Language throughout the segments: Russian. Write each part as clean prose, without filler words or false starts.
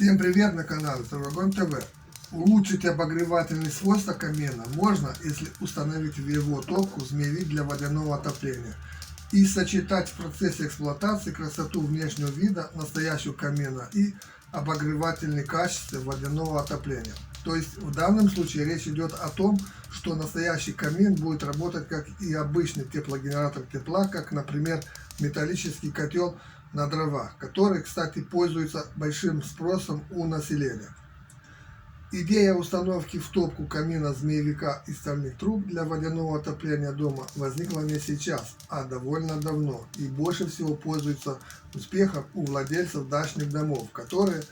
Всем привет на канале Турбогон ТВ. Улучшить обогревательные свойства камина можно, если установить в его топку змеевик для водяного отопления и сочетать в процессе эксплуатации красоту внешнего вида настоящего камина и обогревательные качества водяного отопления. То есть в данном случае речь идет о том, что настоящий камин будет работать как и обычный теплогенератор тепла, как, например, металлический котел на дровах, который, кстати, пользуется большим спросом у населения. Идея установки в топку камина змеевика из стальных труб для водяного отопления дома возникла не сейчас, а довольно давно и больше всего пользуется успехом у владельцев дачных домов, которые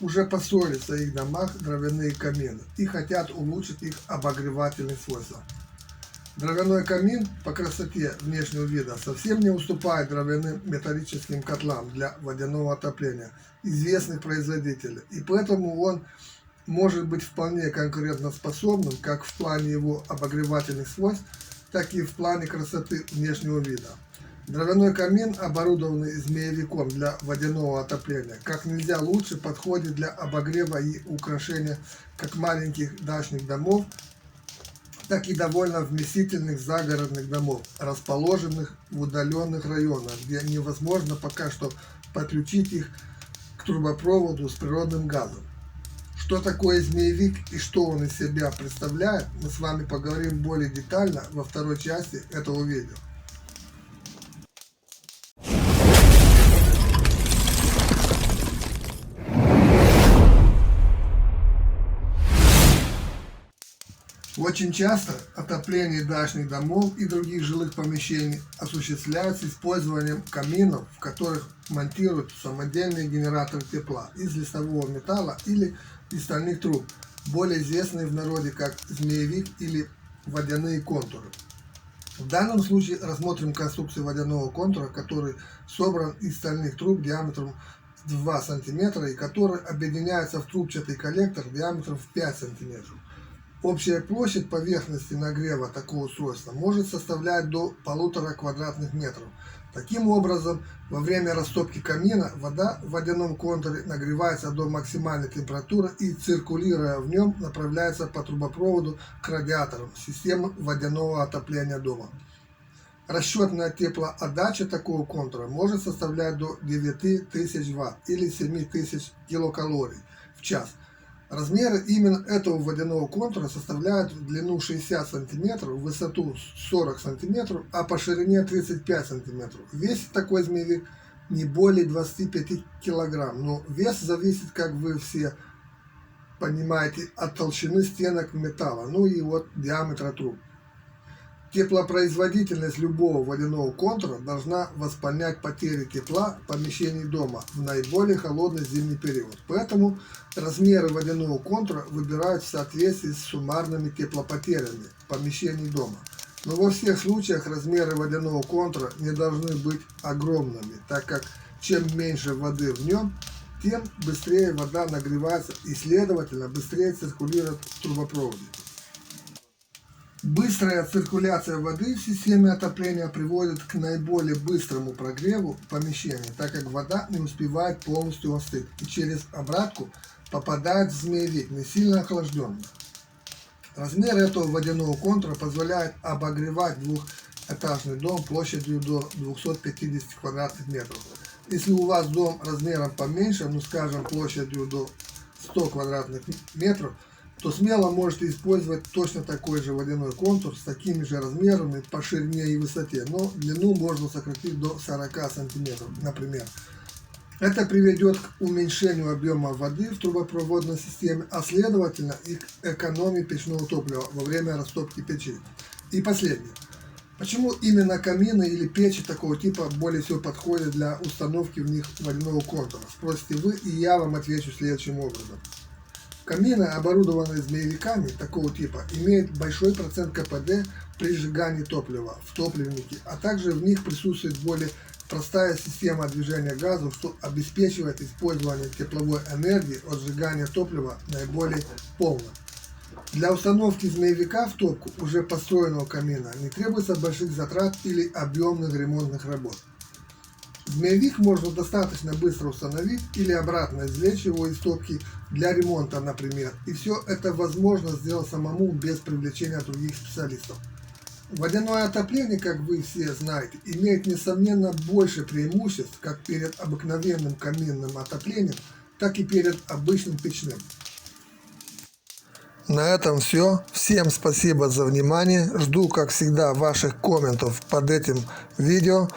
уже построили в своих домах дровяные камины и хотят улучшить их обогревательные свойства. Дровяной камин по красоте внешнего вида совсем не уступает дровяным металлическим котлам для водяного отопления известных производителей, и поэтому он может быть вполне конкурентоспособным как в плане его обогревательных свойств, так и в плане красоты внешнего вида. Дровяной камин, оборудованный змеевиком для водяного отопления, как нельзя лучше подходит для обогрева и украшения как маленьких дачных домов, так и довольно вместительных загородных домов, расположенных в удаленных районах, где невозможно пока что подключить их к трубопроводу с природным газом. Что такое змеевик и что он из себя представляет, мы с вами поговорим более детально во второй части этого видео. Очень часто отопление дачных домов и других жилых помещений осуществляется использованием каминов, в которых монтируют самодельные генераторы тепла из листового металла или из стальных труб, более известные в народе как змеевик или водяные контуры. В данном случае рассмотрим конструкцию водяного контура, который собран из стальных труб диаметром 2 см и который объединяется в трубчатый коллектор диаметром в 5 см. Общая площадь поверхности нагрева такого устройства может составлять до 1,5 квадратных метров. Таким образом, во время растопки камина вода в водяном контуре нагревается до максимальной температуры и, циркулируя в нем, направляется по трубопроводу к радиаторам системы водяного отопления дома. Расчетная теплоотдача такого контура может составлять до 9000 Вт или 7000 килокалорий в час. Размеры именно этого водяного контура составляют в длину 60 см, в высоту 40 см, а по ширине 35 см. Весит такой змеевик не более 25 кг, но вес зависит, как вы все понимаете, от толщины стенок металла, ну и от диаметра труб. Теплопроизводительность любого водяного контура должна восполнять потери тепла в помещении дома в наиболее холодный зимний период. Поэтому размеры водяного контура выбирают в соответствии с суммарными теплопотерями в помещении дома. Но во всех случаях размеры водяного контура не должны быть огромными, так как чем меньше воды в нем, тем быстрее вода нагревается и, следовательно, быстрее циркулирует в трубопроводе. Быстрая циркуляция воды в системе отопления приводит к наиболее быстрому прогреву помещения, так как вода не успевает полностью остыть и через обратку попадает в змеевик, не сильно охлажденный. Размер этого водяного контура позволяет обогревать двухэтажный дом площадью до 250 квадратных метров. Если у вас дом размером поменьше, ну скажем площадью до 100 квадратных метров, то смело можете использовать точно такой же водяной контур с такими же размерами по ширине и высоте, но длину можно сократить до 40 см, например. Это приведет к уменьшению объема воды в трубопроводной системе, а следовательно и к экономии печного топлива во время растопки печи. И последнее. Почему именно камины или печи такого типа более всего подходят для установки в них водяного контура? Спросите вы, и я вам отвечу следующим образом. Камины, оборудованные змеевиками такого типа, имеют большой процент КПД при сжигании топлива в топливнике, а также в них присутствует более простая система движения газов, что обеспечивает использование тепловой энергии от сжигания топлива наиболее полно. Для установки змеевика в топку уже построенного камина не требуется больших затрат или объемных ремонтных работ. Змеевик можно достаточно быстро установить или обратно извлечь его из топки для ремонта, например. И все это возможно сделать самому без привлечения других специалистов. Водяное отопление, как вы все знаете, имеет несомненно больше преимуществ как перед обыкновенным каминным отоплением, так и перед обычным печным. На этом все. Всем спасибо за внимание. Жду, как всегда, ваших комментов под этим видео.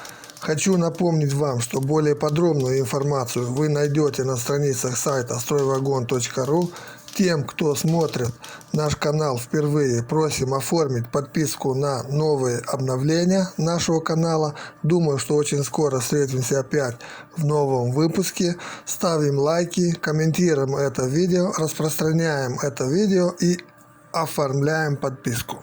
Хочу напомнить вам, что более подробную информацию вы найдете на страницах сайта стройвагон.ру. Тем, кто смотрит наш канал впервые, просим оформить подписку на новые обновления нашего канала. Думаю, что очень скоро встретимся опять в новом выпуске. Ставим лайки, комментируем это видео, распространяем это видео и оформляем подписку.